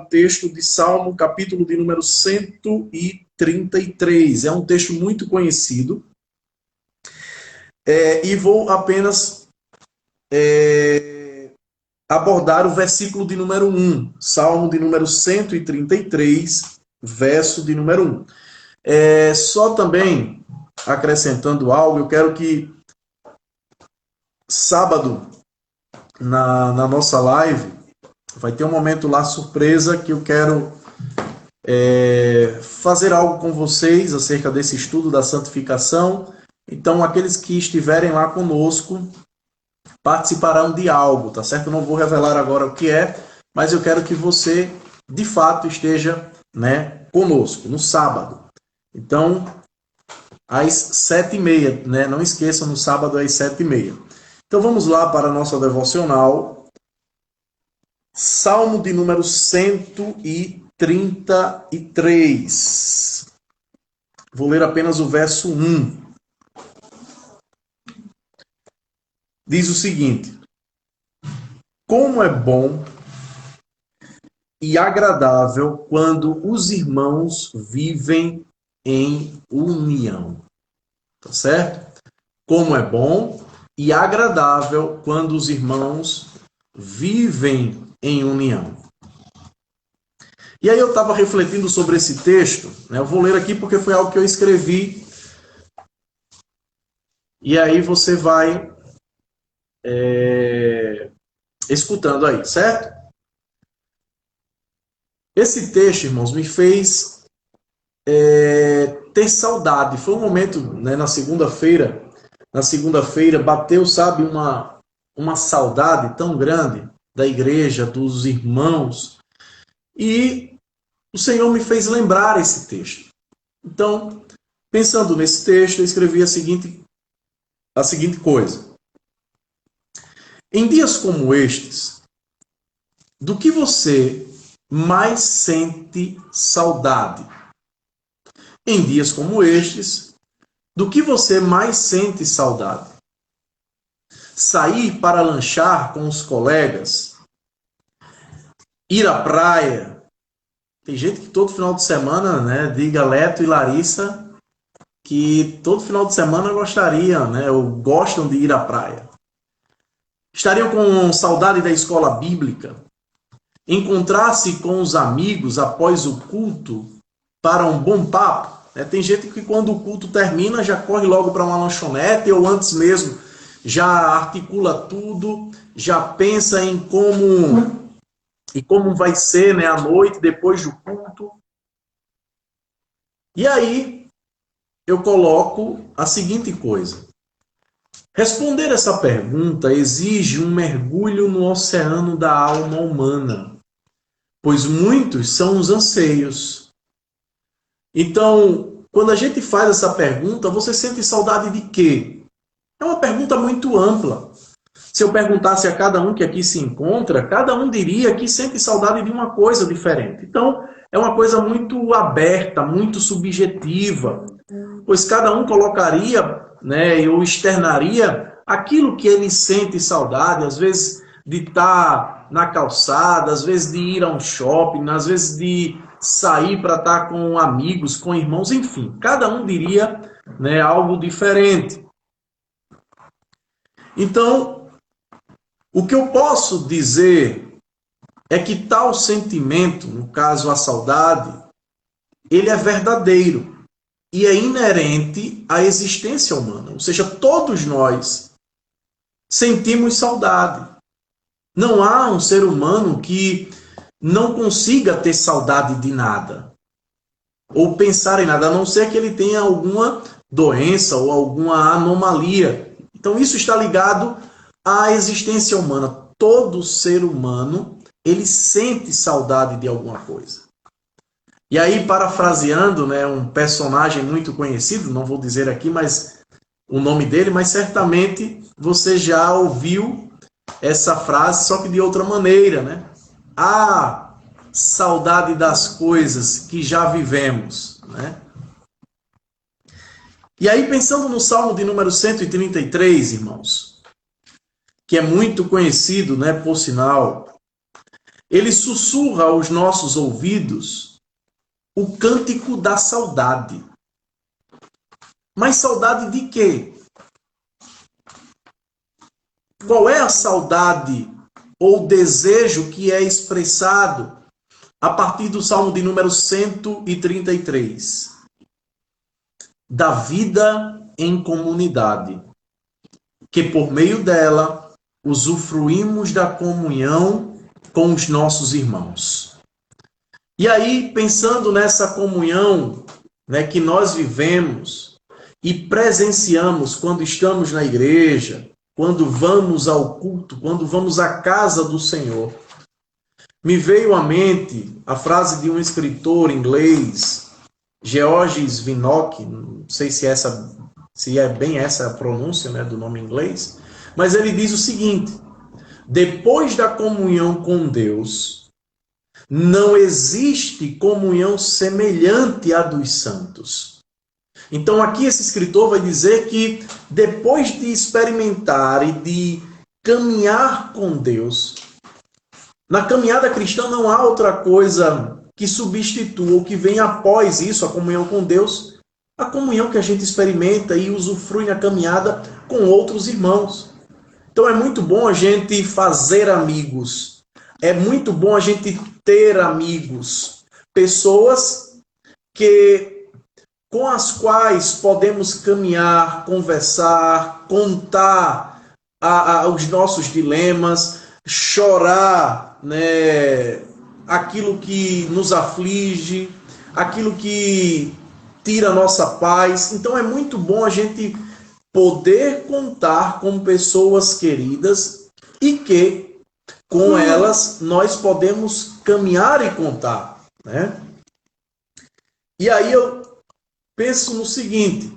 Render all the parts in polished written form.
texto de Salmo, capítulo de número 133. É um texto muito conhecido. E vou apenas abordar o versículo de número 1. Salmo de número 133, verso de número 1. Só também acrescentando algo, eu quero que sábado, na nossa live, vai ter um momento lá surpresa que eu quero fazer algo com vocês acerca desse estudo da santificação. Então, aqueles que estiverem lá conosco participarão de algo, tá certo? Eu não vou revelar agora o que é, mas eu quero que você, de fato, esteja, conosco no sábado. Então, às 7h30, Não esqueçam, no sábado às 7h30. Então, vamos lá para a nossa devocional. Salmo de número 133. Vou ler apenas o verso 1. Diz o seguinte: como é bom e agradável quando os irmãos vivem em união. Tá certo? Como é bom e agradável quando os irmãos vivem em união. E aí eu estava refletindo sobre esse texto, Eu vou ler aqui porque foi algo que eu escrevi. E aí você vai escutando aí, certo? Esse texto, irmãos, me fez ter saudade. Foi um momento, na segunda-feira. Na segunda-feira bateu, sabe, uma saudade tão grande da igreja, dos irmãos. E o Senhor me fez lembrar esse texto. Então, pensando nesse texto, eu escrevi a seguinte coisa. Em dias como estes, do que você mais sente saudade? Em dias como estes, do que você mais sente saudade? Sair para lanchar com os colegas? Ir à praia? Tem gente que todo final de semana, diga Leto e Larissa, que todo final de semana gostariam, ou gostam de ir à praia. Estariam com saudade da escola bíblica? Encontrar-se com os amigos após o culto para um bom papo? Tem gente que quando o culto termina já corre logo para uma lanchonete ou antes mesmo já articula tudo, já pensa em como vai ser, a noite depois do culto. E aí eu coloco a seguinte coisa. Responder essa pergunta exige um mergulho no oceano da alma humana, pois muitos são os anseios. Então, quando a gente faz essa pergunta, você sente saudade de quê? É uma pergunta muito ampla. Se eu perguntasse a cada um que aqui se encontra, cada um diria que sente saudade de uma coisa diferente. Então, é uma coisa muito aberta, muito subjetiva, pois cada um colocaria, ou externaria aquilo que ele sente saudade, às vezes de estar na calçada, às vezes de ir a um shopping, às vezes de sair para estar com amigos, com irmãos, enfim. Cada um diria, algo diferente. Então, o que eu posso dizer é que tal sentimento, no caso a saudade, ele é verdadeiro e é inerente à existência humana. Ou seja, todos nós sentimos saudade. Não há um ser humano que não consiga ter saudade de nada ou pensar em nada, a não ser que ele tenha alguma doença ou alguma anomalia. Então isso está ligado à existência humana. Todo ser humano, ele sente saudade de alguma coisa. E aí, parafraseando, um personagem muito conhecido, não vou dizer aqui o nome dele, mas certamente você já ouviu essa frase, só que de outra maneira, Ah, saudade das coisas que já vivemos, E aí, pensando no Salmo de número 133, irmãos, que é muito conhecido, por sinal, ele sussurra aos nossos ouvidos o cântico da saudade. Mas saudade de quê? Qual é a saudade ou desejo que é expressado a partir do Salmo de número 133? Da vida em comunidade, que por meio dela usufruímos da comunhão com os nossos irmãos. E aí, pensando nessa comunhão, né, que nós vivemos e presenciamos quando estamos na igreja, quando vamos ao culto, quando vamos à casa do Senhor, me veio à mente a frase de um escritor inglês, Georges Vinocq, não sei se é bem essa a pronúncia, né, do nome inglês, mas ele diz o seguinte: depois da comunhão com Deus, não existe comunhão semelhante à dos santos. Então aqui esse escritor vai dizer que depois de experimentar e de caminhar com Deus, na caminhada cristã não há outra coisa que substitua ou que venha após isso, a comunhão com Deus, a comunhão que a gente experimenta e usufrui na caminhada com outros irmãos. Então é muito bom a gente fazer amigos, é muito bom a gente ter amigos, pessoas com as quais podemos caminhar, conversar, contar os nossos dilemas, chorar, né, aquilo que nos aflige, aquilo que tira a nossa paz. Então é muito bom a gente poder contar com pessoas queridas e que com elas nós podemos caminhar e contar, né? E aí eu penso no seguinte: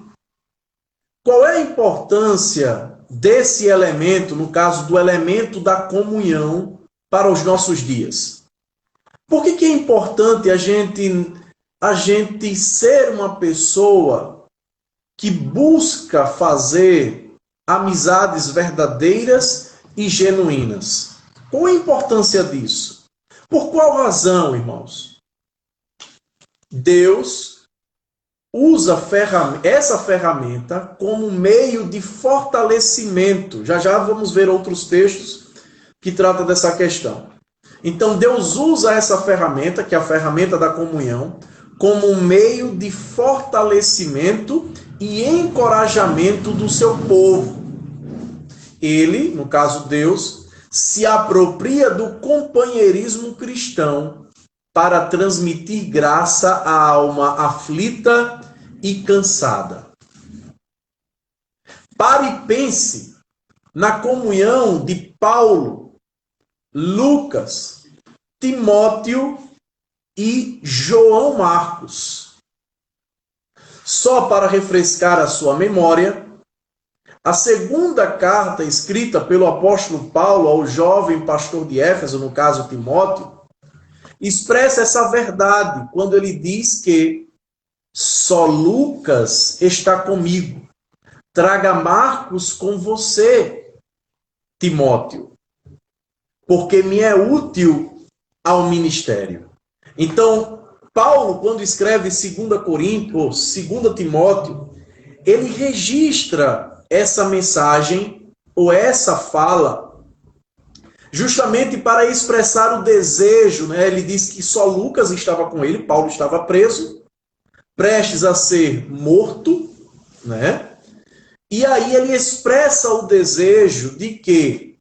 qual é a importância desse elemento, no caso do elemento da comunhão, para os nossos dias? Por que é importante a gente ser uma pessoa que busca fazer amizades verdadeiras e genuínas? Qual a importância disso? Por qual razão, irmãos? Deus usa essa ferramenta como meio de fortalecimento. Já já vamos ver outros textos que tratam dessa questão. Então Deus usa essa ferramenta, que é a ferramenta da comunhão, como um meio de fortalecimento e encorajamento do seu povo. Ele, no caso Deus, se apropria do companheirismo cristão para transmitir graça à alma aflita e cansada. Pare e pense na comunhão de Paulo, Lucas, Timóteo e João Marcos. Só para refrescar a sua memória, a segunda carta escrita pelo apóstolo Paulo ao jovem pastor de Éfeso, no caso Timóteo, expressa essa verdade quando ele diz que só Lucas está comigo. Traga Marcos com você, Timóteo, porque me é útil ao ministério. Então, Paulo, quando escreve 2 Coríntios, 2 Timóteo, ele registra essa mensagem ou essa fala justamente para expressar o desejo, né? Ele diz que só Lucas estava com ele, Paulo estava preso, prestes a ser morto, né? E aí ele expressa o desejo de que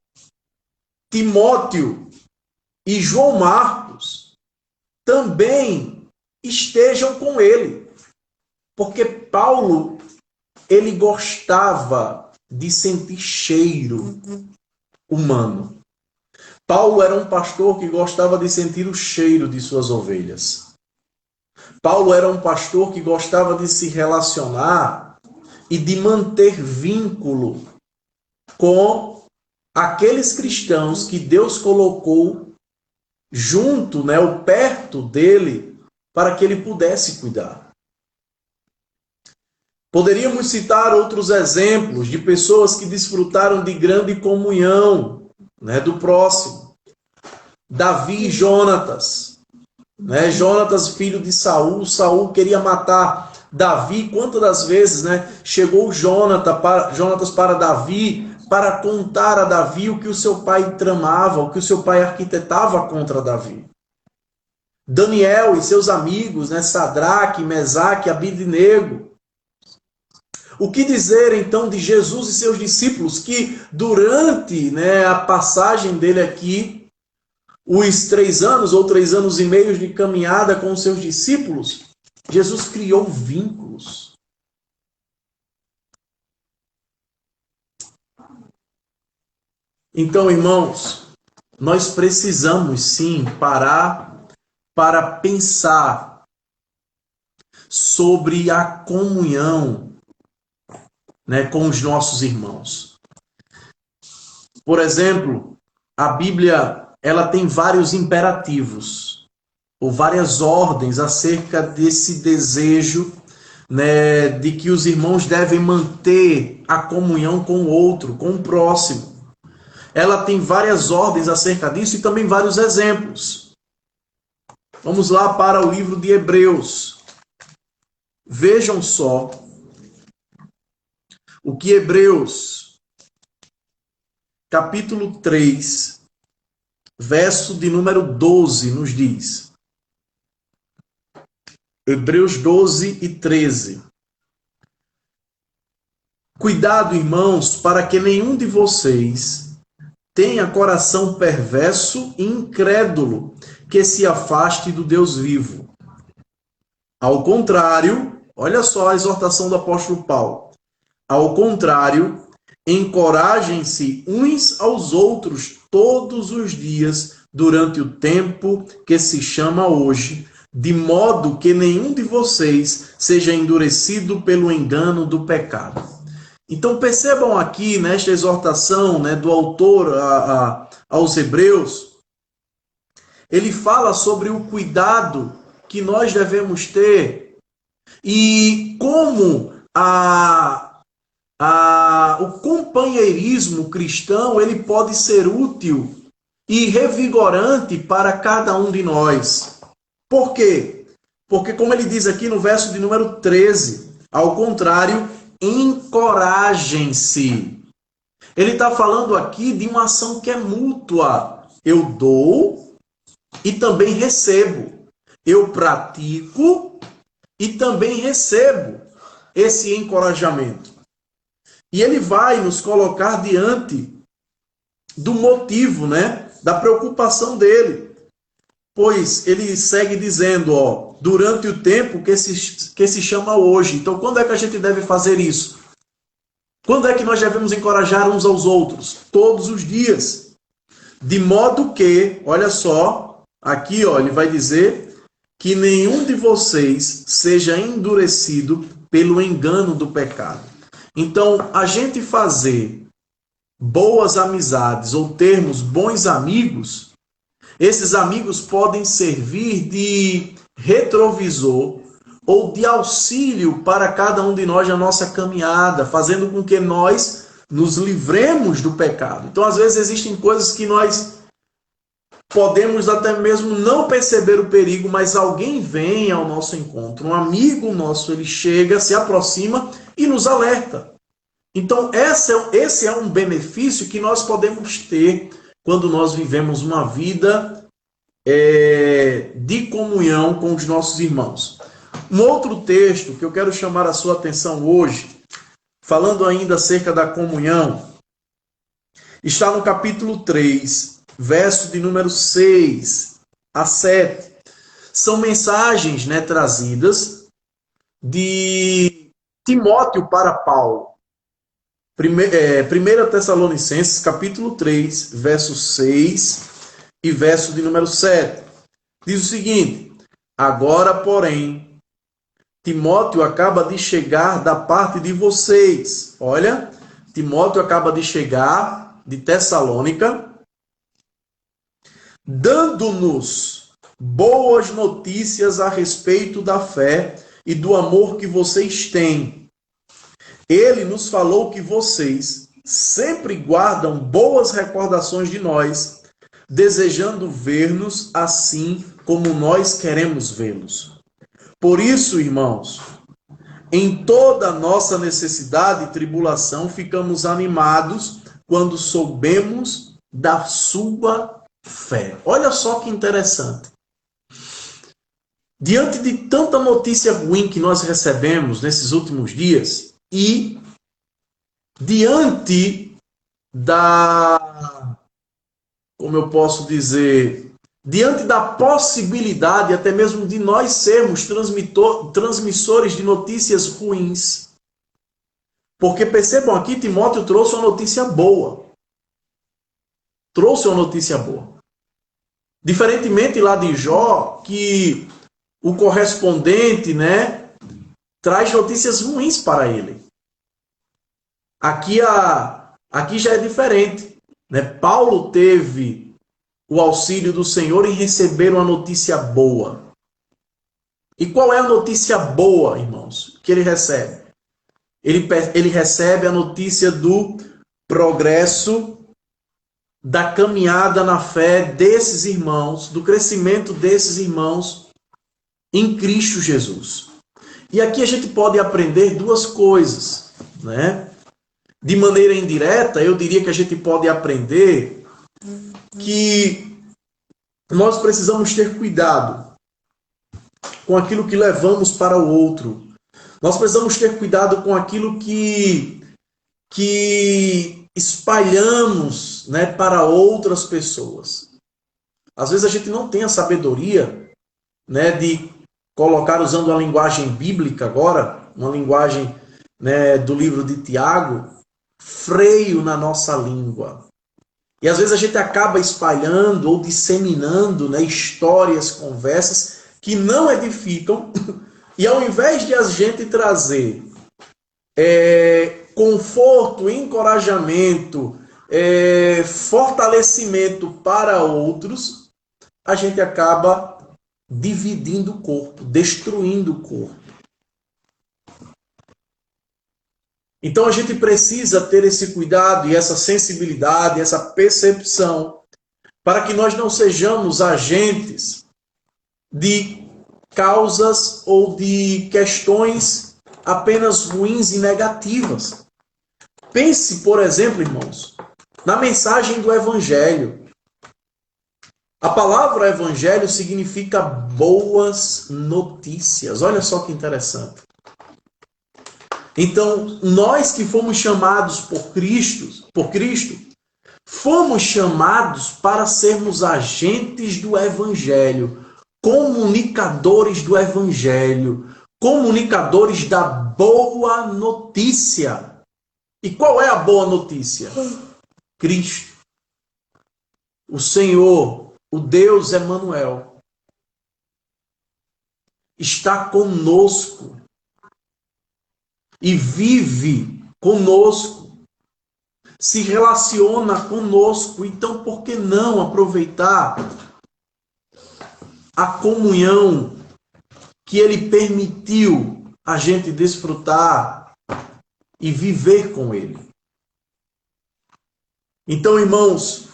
Timóteo e João Marcos também estejam com ele, porque Paulo, ele gostava de sentir cheiro humano. Paulo era um pastor que gostava de sentir o cheiro de suas ovelhas. Paulo era um pastor que gostava de se relacionar e de manter vínculo com aqueles cristãos que Deus colocou junto, né, ou perto dele, para que ele pudesse cuidar. Poderíamos citar outros exemplos de pessoas que desfrutaram de grande comunhão, né, do próximo. Davi e Jonatas. Né? Jonatas, filho de Saul. Saul queria matar Davi. Quantas das vezes, né, chegou Jonatas para Davi para contar a Davi o que o seu pai tramava, o que o seu pai arquitetava contra Davi. Daniel e seus amigos, né, Sadraque, Mesaque, Abidnego. O que dizer então de Jesus e seus discípulos que durante, né, a passagem dele aqui, os 3 anos ou 3 anos e meio de caminhada com os seus discípulos, Jesus criou vínculos. Então, irmãos, nós precisamos sim parar para pensar sobre a comunhão, né, com os nossos irmãos. Por exemplo, a Bíblia ela tem vários imperativos ou várias ordens acerca desse desejo, né, de que os irmãos devem manter a comunhão com o outro, com o próximo. Ela tem várias ordens acerca disso e também vários exemplos. Vamos lá para o livro de Hebreus. Vejam só o que Hebreus, capítulo 3, verso de número 12, nos diz. Hebreus 12 e 13. Cuidado, irmãos, para que nenhum de vocês tenha coração perverso e incrédulo, que se afaste do Deus vivo. Ao contrário, olha só a exortação do apóstolo Paulo. Ao contrário, encorajem-se uns aos outros todos os dias durante o tempo que se chama hoje, de modo que nenhum de vocês seja endurecido pelo engano do pecado. Então percebam aqui nesta exortação, né, do autor aos Hebreus, ele fala sobre o cuidado que nós devemos ter e como o companheirismo cristão ele pode ser útil e revigorante para cada um de nós. Por quê? Porque, como ele diz aqui no verso de número 13, ao contrário, encorajem-se. Ele está falando aqui de uma ação que é mútua. Eu dou e também recebo. Eu pratico e também recebo esse encorajamento. E ele vai nos colocar diante do motivo, né, da preocupação dele. Pois ele segue dizendo, ó, durante o tempo que se chama hoje. Então, quando é que a gente deve fazer isso? Quando é que nós devemos encorajar uns aos outros? Todos os dias. De modo que, olha só, aqui ó, ele vai dizer que nenhum de vocês seja endurecido pelo engano do pecado. Então, a gente fazer boas amizades ou termos bons amigos, esses amigos podem servir de retrovisor ou de auxílio para cada um de nós na nossa caminhada, fazendo com que nós nos livremos do pecado. Então, às vezes, existem coisas que nós podemos até mesmo não perceber o perigo, mas alguém vem ao nosso encontro, um amigo nosso, ele chega, se aproxima e nos alerta. Então, esse é um benefício que nós podemos ter quando nós vivemos uma vida de comunhão com os nossos irmãos. Um outro texto que eu quero chamar a sua atenção hoje, falando ainda acerca da comunhão, está no capítulo 3, verso de número 6 a 7. São mensagens, né, trazidas de Timóteo para Paulo. 1 Tessalonicenses, capítulo 3, verso 6 e verso de número 7. Diz o seguinte: agora, porém, Timóteo acaba de chegar da parte de vocês. Olha, Timóteo acaba de chegar de Tessalônica, dando-nos boas notícias a respeito da fé e do amor que vocês têm. Ele nos falou que vocês sempre guardam boas recordações de nós, desejando ver-nos assim como nós queremos vê-los. Por isso, irmãos, em toda nossa necessidade e tribulação, ficamos animados quando soubemos da sua fé. Olha só que interessante. Diante de tanta notícia ruim que nós recebemos nesses últimos dias e diante como eu posso dizer, diante da possibilidade até mesmo de nós sermos transmissores de notícias ruins. Porque percebam aqui, Timóteo trouxe uma notícia boa. Trouxe uma notícia boa. Diferentemente lá de Jó, que o correspondente, traz notícias ruins para ele. Aqui já é diferente. Paulo teve o auxílio do Senhor em receber uma notícia boa. E qual é a notícia boa, irmãos, que ele recebe? Ele recebe a notícia do progresso, da caminhada na fé desses irmãos, do crescimento desses irmãos em Cristo Jesus. E aqui a gente pode aprender duas coisas, De maneira indireta, eu diria que a gente pode aprender que nós precisamos ter cuidado com aquilo que levamos para o outro. Nós precisamos ter cuidado com aquilo que espalhamos, para outras pessoas. Às vezes a gente não tem a sabedoria, de colocar, usando a linguagem bíblica agora, uma linguagem, do livro de Tiago, freio na nossa língua. E às vezes a gente acaba espalhando ou disseminando, histórias, conversas que não edificam. E ao invés de a gente trazer conforto, encorajamento, fortalecimento para outros, a gente acaba dividindo o corpo, destruindo o corpo. Então a gente precisa ter esse cuidado e essa sensibilidade, essa percepção, para que nós não sejamos agentes de causas ou de questões apenas ruins e negativas. Pense, por exemplo, irmãos, na mensagem do Evangelho. A palavra Evangelho significa boas notícias. Olha só que interessante. Então, nós que fomos chamados por Cristo, fomos chamados para sermos agentes do Evangelho, comunicadores do Evangelho, comunicadores da boa notícia. E qual é a boa notícia? Cristo, o Senhor, o Deus Emanuel, está conosco e vive conosco, se relaciona conosco. Então, por que não aproveitar a comunhão que Ele permitiu a gente desfrutar e viver com Ele? Então, irmãos,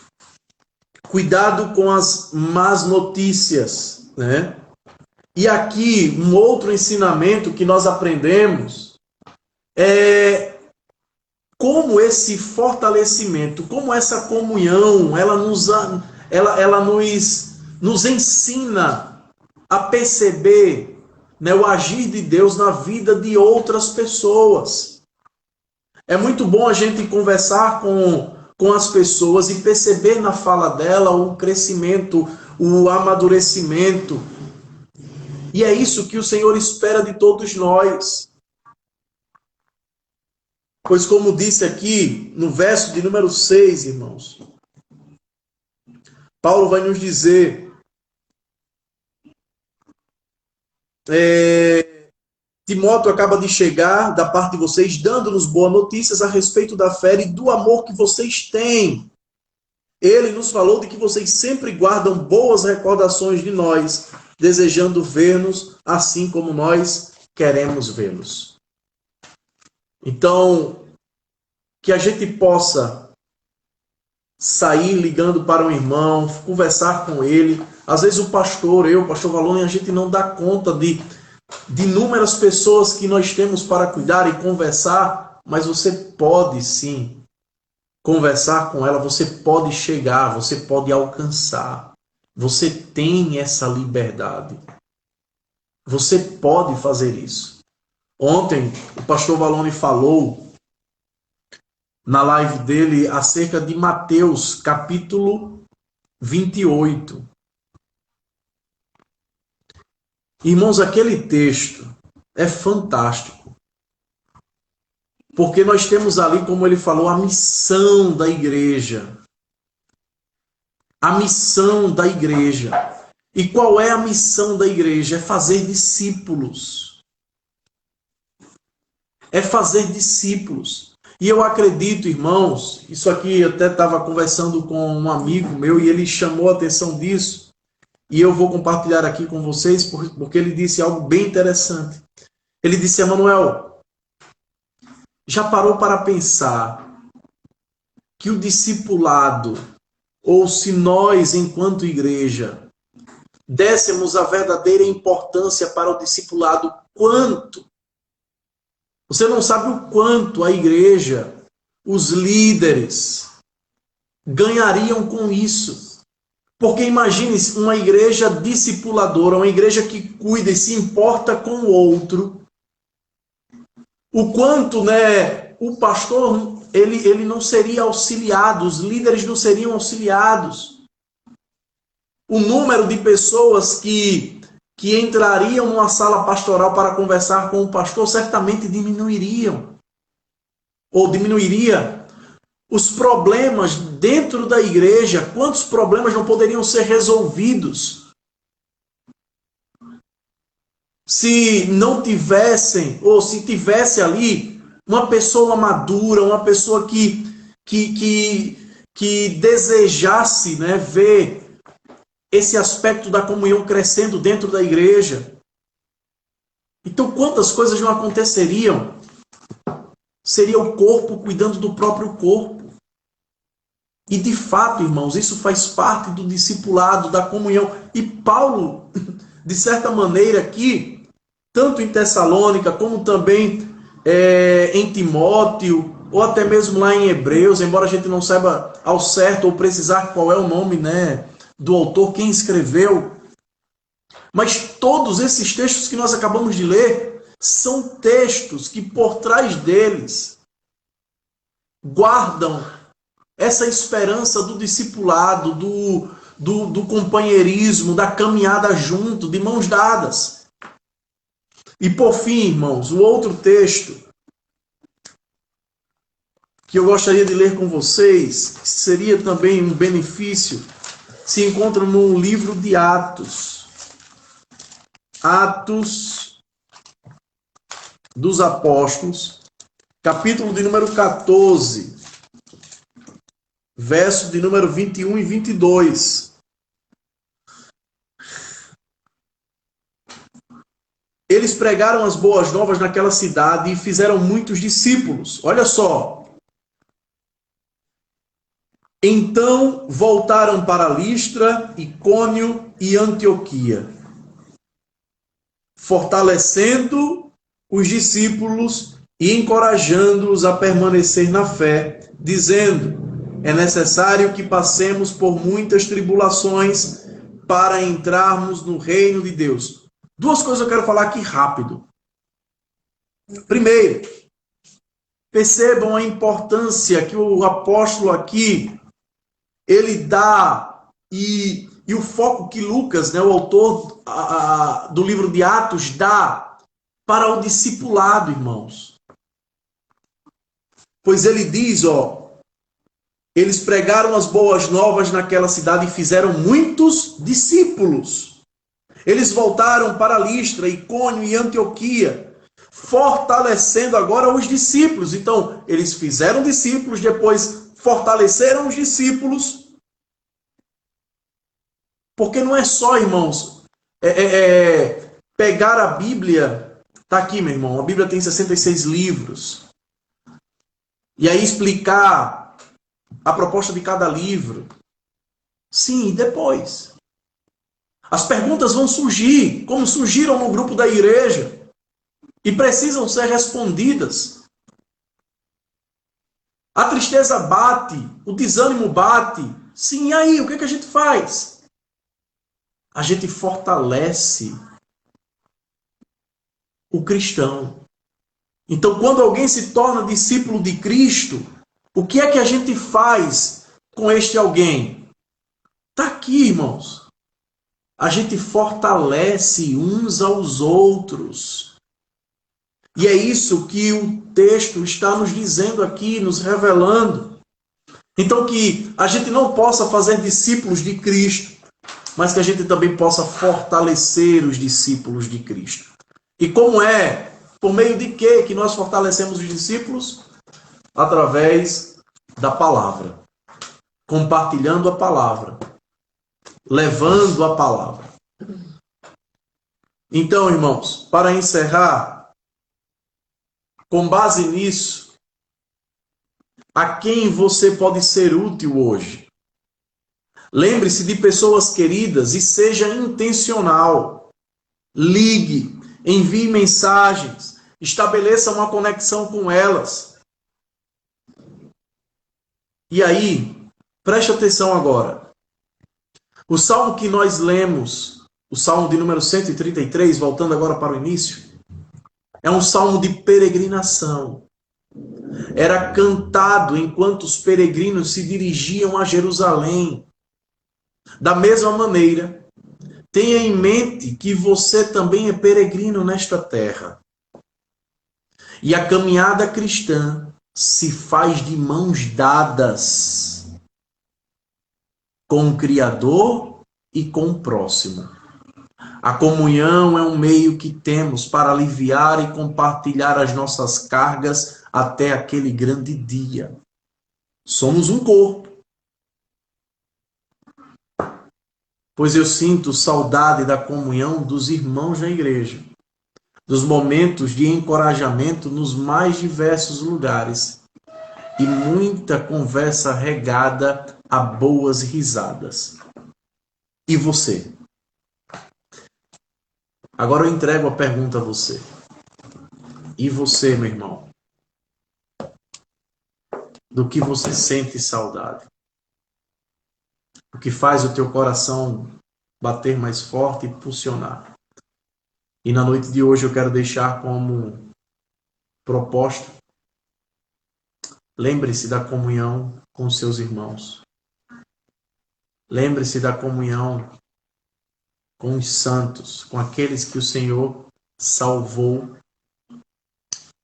cuidado com as más notícias, E aqui, um outro ensinamento que nós aprendemos é como esse fortalecimento, como essa comunhão, ela nos ensina a perceber, o agir de Deus na vida de outras pessoas. É muito bom a gente conversar com as pessoas e perceber na fala dela o crescimento, o amadurecimento. E é isso que o Senhor espera de todos nós. Pois como disse aqui no verso de número 6, irmãos, Paulo vai nos dizer, Timóteo acaba de chegar da parte de vocês, dando-nos boas notícias a respeito da fé e do amor que vocês têm. Ele nos falou de que vocês sempre guardam boas recordações de nós, desejando ver-nos assim como nós queremos vê-los. Então, que a gente possa sair ligando para um irmão, conversar com ele. Às vezes o pastor, o pastor Valone, a gente não dá conta de inúmeras pessoas que nós temos para cuidar e conversar, mas você pode sim conversar com ela, você pode chegar, você pode alcançar. Você tem essa liberdade. Você pode fazer isso. Ontem o pastor Valone falou na live dele acerca de Mateus capítulo 28. Irmãos, aquele texto é fantástico. Porque nós temos ali, como ele falou, a missão da igreja. A missão da igreja. E qual é a missão da igreja? É fazer discípulos. É fazer discípulos. E eu acredito, irmãos, isso aqui eu até estava conversando com um amigo meu e ele chamou a atenção disso. E eu vou compartilhar aqui com vocês porque ele disse algo bem interessante. Ele disse: Emanuel, já parou para pensar que o discipulado, ou se nós, enquanto igreja, dessemos a verdadeira importância para o discipulado, quanto? Você não sabe o quanto a igreja, os líderes, ganhariam com isso. Porque imagine uma igreja discipuladora, uma igreja que cuida e se importa com o outro. O quanto, o pastor, ele não seria auxiliado, os líderes não seriam auxiliados. O número de pessoas que entrariam numa sala pastoral para conversar com o pastor certamente diminuiriam. Ou diminuiria. Os problemas dentro da igreja, quantos problemas não poderiam ser resolvidos se não tivessem, ou se tivesse ali uma pessoa madura, uma pessoa que desejasse ver esse aspecto da comunhão crescendo dentro da igreja. Então, quantas coisas não aconteceriam? Seria o corpo cuidando do próprio corpo. E de fato, irmãos, isso faz parte do discipulado, da comunhão. E Paulo, de certa maneira aqui, tanto em Tessalônica, como também em Timóteo, ou até mesmo lá em Hebreus, embora a gente não saiba ao certo ou precisar qual é o nome do autor, quem escreveu. Mas todos esses textos que nós acabamos de ler são textos que por trás deles guardam essa esperança do discipulado, do companheirismo, da caminhada junto, de mãos dadas. E por fim, irmãos, o outro texto que eu gostaria de ler com vocês, que seria também um benefício, se encontra no livro de Atos. Atos dos Apóstolos, capítulo de número 14, verso de número 21 e 22. Eles pregaram as boas novas naquela cidade e fizeram muitos discípulos. Olha só. Então voltaram para Listra, Icônio e Antioquia, fortalecendo os discípulos e encorajando-os a permanecer na fé, dizendo: é necessário que passemos por muitas tribulações para entrarmos no reino de Deus. Duas coisas eu quero falar aqui rápido. Primeiro, percebam a importância que o apóstolo aqui ele dá e o foco que Lucas, o autor do livro de Atos, dá para o discipulado, irmãos. Pois ele diz, eles pregaram as boas novas naquela cidade e fizeram muitos discípulos. Eles voltaram para Listra, Icônio e Antioquia, fortalecendo agora os discípulos. Então, eles fizeram discípulos, depois fortaleceram os discípulos. Porque não é só, irmãos, pegar a Bíblia. Está aqui, meu irmão, a Bíblia tem 66 livros. E aí explicar a proposta de cada livro. Sim, e depois? As perguntas vão surgir, como surgiram no grupo da igreja, e precisam ser respondidas. A tristeza bate, o desânimo bate. Sim, e aí, o que é que a gente faz? A gente fortalece o cristão. Então, quando alguém se torna discípulo de Cristo, o que é que a gente faz com este alguém? Está aqui, irmãos. A gente fortalece uns aos outros. E é isso que o texto está nos dizendo aqui, nos revelando. Então, que a gente não possa fazer discípulos de Cristo, mas que a gente também possa fortalecer os discípulos de Cristo. E como é? Por meio de quê que nós fortalecemos os discípulos? Através da palavra. Compartilhando a palavra. Levando a palavra. Então, irmãos, para encerrar, com base nisso, a quem você pode ser útil hoje? Lembre-se de pessoas queridas e seja intencional. Ligue, envie mensagens, estabeleça uma conexão com elas. E aí, preste atenção agora. O salmo que nós lemos, o salmo de número 133, voltando agora para o início, é um salmo de peregrinação. Era cantado enquanto os peregrinos se dirigiam a Jerusalém. Da mesma maneira, tenha em mente que você também é peregrino nesta terra. E a caminhada cristã se faz de mãos dadas com o Criador e com o próximo. A comunhão é um meio que temos para aliviar e compartilhar as nossas cargas até aquele grande dia. Somos um corpo. Pois eu sinto saudade da comunhão dos irmãos na igreja, dos momentos de encorajamento nos mais diversos lugares e muita conversa regada a boas risadas. E você? Agora eu entrego a pergunta a você. E você, meu irmão? Do que você sente saudade? O que faz o teu coração bater mais forte e pulsionar? E na noite de hoje eu quero deixar como proposta: lembre-se da comunhão com seus irmãos. Lembre-se da comunhão com os santos, com aqueles que o Senhor salvou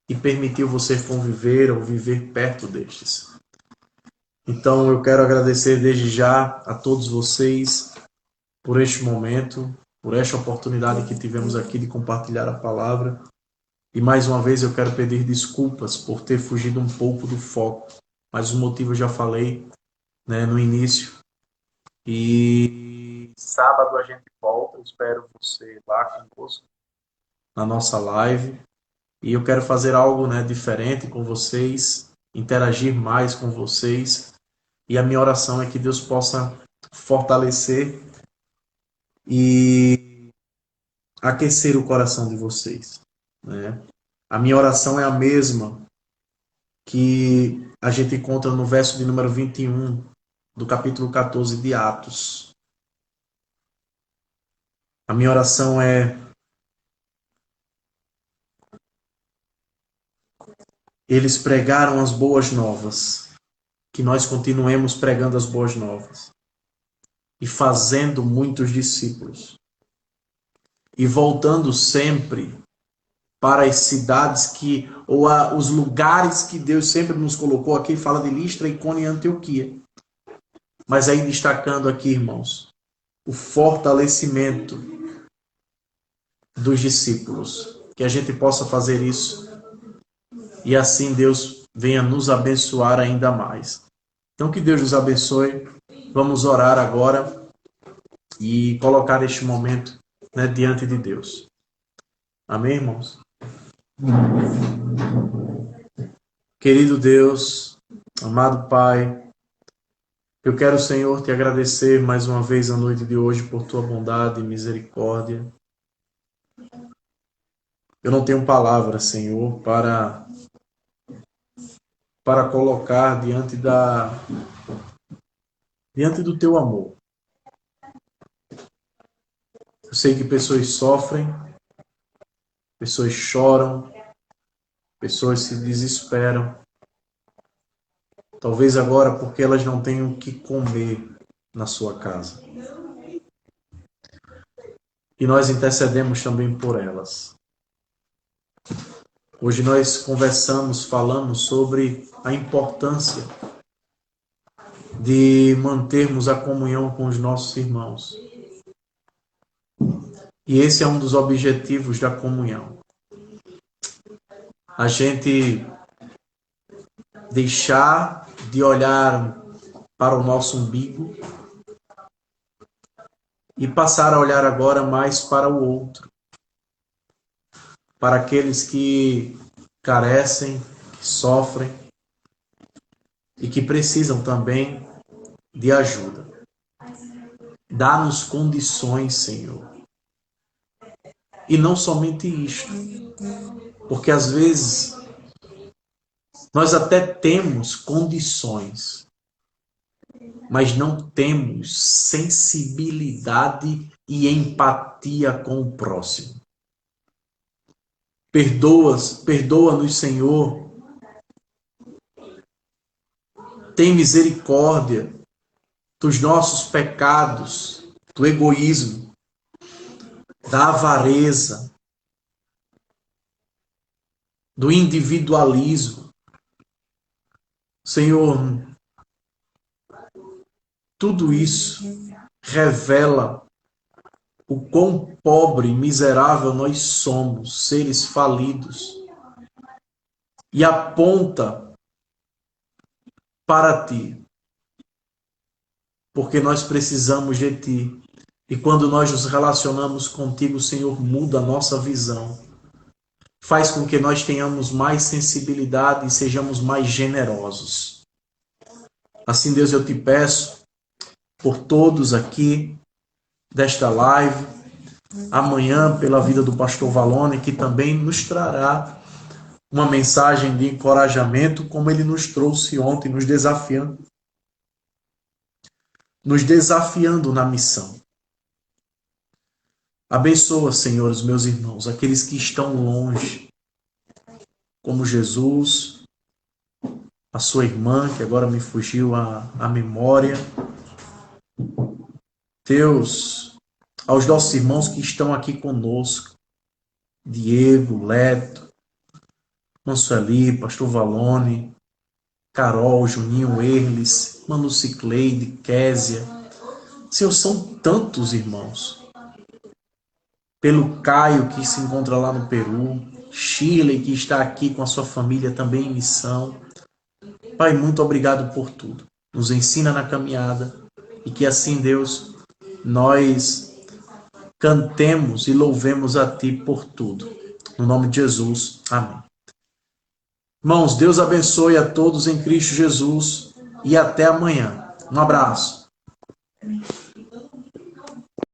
e permitiu você conviver ou viver perto destes. Então eu quero agradecer desde já a todos vocês por este momento, por esta oportunidade que tivemos aqui de compartilhar a palavra. E mais uma vez eu quero pedir desculpas por ter fugido um pouco do foco, mas o motivo eu já falei, né, no início. E sábado a gente volta, eu espero você lá conosco na nossa live. E eu quero fazer algo, né, diferente com vocês, interagir mais com vocês. E a minha oração é que Deus possa fortalecer e aquecer o coração de vocês, né? A minha oração é a mesma que a gente encontra no verso de número 21 do capítulo 14 de Atos. A minha oração é: eles pregaram as boas novas, que nós continuemos pregando as boas novas e fazendo muitos discípulos e voltando sempre para as cidades que, ou os lugares que Deus sempre nos colocou. Aqui fala de Listra, Icônio e Antioquia. Mas aí destacando aqui, irmãos, o fortalecimento dos discípulos. Que a gente possa fazer isso e assim Deus venha nos abençoar ainda mais. Então que Deus nos abençoe. Vamos orar agora e colocar este momento, né, diante de Deus. Amém, irmãos? Querido Deus, amado Pai, Eu quero, Senhor, te agradecer mais uma vez a noite de hoje por tua bondade e misericórdia. Eu não tenho palavras, Senhor, para colocar diante do teu amor. Eu sei que pessoas sofrem, pessoas choram, pessoas se desesperam. Talvez agora porque elas não tenham o que comer na sua casa. E nós intercedemos também por elas. Hoje nós conversamos, falamos sobre a importância de mantermos a comunhão com os nossos irmãos. E esse é um dos objetivos da comunhão. A gente deixar de olhar para o nosso umbigo e passar a olhar agora mais para o outro. Para aqueles que carecem, que sofrem e que precisam também de ajuda. Dá-nos condições, Senhor. E não somente isto, porque às vezes nós até temos condições, mas não temos sensibilidade e empatia com o próximo. Perdoa-nos, Senhor. Tem misericórdia dos nossos pecados, do egoísmo, da avareza, do individualismo. Senhor, tudo isso revela o quão pobre e miserável nós somos, seres falidos, e aponta para Ti, porque nós precisamos de Ti. E quando nós nos relacionamos contigo, Senhor, muda a nossa visão. Faz com que nós tenhamos mais sensibilidade e sejamos mais generosos. Assim, Deus, eu te peço por todos aqui desta live, amanhã pela vida do pastor Valone, que também nos trará uma mensagem de encorajamento, como ele nos trouxe ontem, nos desafiando na missão. Abençoa, Senhor, os meus irmãos, aqueles que estão longe, como Jesus, a sua irmã, que agora me fugiu a memória. Deus, aos nossos irmãos que estão aqui conosco, Diego, Leto, Mansueli, pastor Valone, Carol, Juninho, Erles, Manu Cicleide, Késia. Senhor, são tantos irmãos. Pelo Caio, que se encontra lá no Peru, Shirley, que está aqui com a sua família também em missão. Pai, muito obrigado por tudo. Nos ensina na caminhada e que assim, Deus, nós cantemos e louvemos a Ti por tudo. No nome de Jesus. Amém. Irmãos, Deus abençoe a todos em Cristo Jesus e até amanhã. Um abraço.